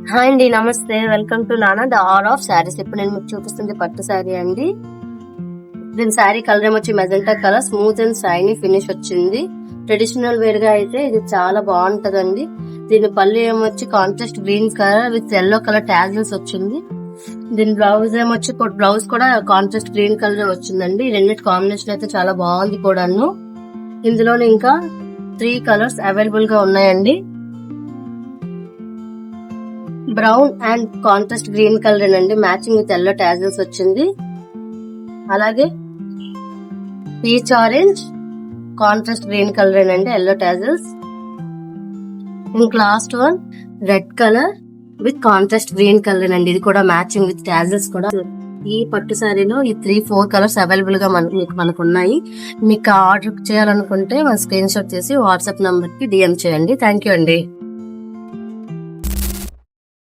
Hi అండి, నమస్తే. Welcome to Nana the art of saris. ఇప్పుడు నేను మీకు చూపిస్తుంది పట్టు శారీ అండి. దీని శారీ కలర్ ఏమొచ్చి magenta colour, smooth and shiny finish వచ్చింది. ట్రెడిషనల్ వేర్ గా అయితే ఇది చాలా బాగుంటదండి. దీని పళ్ళు ఏమొచ్చి contrast green colour with yellow colour tassels వచ్చింది. దీని బ్లౌజ్ ఏమొచ్చి బ్లౌజ్ కూడా కాంట్రాస్ట్ గ్రీన్ కలర్ వచ్చిందండి. రెండింటి కాంబినేషన్ అయితే చాలా బాగుంది కూడాను. ఇందులోనే ఇంకా 3 కలర్స్ అవైలబుల్ గా ఉన్నాయండి. Brown and contrast green colour అండి, మ్యాచింగ్ విత్ ఎల్లో టాజిల్స్ వచ్చింది. అలాగే peach orange contrast green colour అండి, ఎల్లో టాజిల్స్. ఇంక last one red colour with contrast green colour అండి, ఇది కూడా మ్యాచింగ్ విత్ టాజిల్స్ కూడా. ఈ పట్టు శారీలో ఈ 3-4 కలర్స్ అవైలబుల్ గా మనకు ఉన్నాయి. మీకు ఆర్డర్ చేయాలనుకుంటే మన స్క్రీన్ షాట్ చేసి వాట్సాప్ నంబర్ కి DM చేయండి. థ్యాంక్ యూ అండి.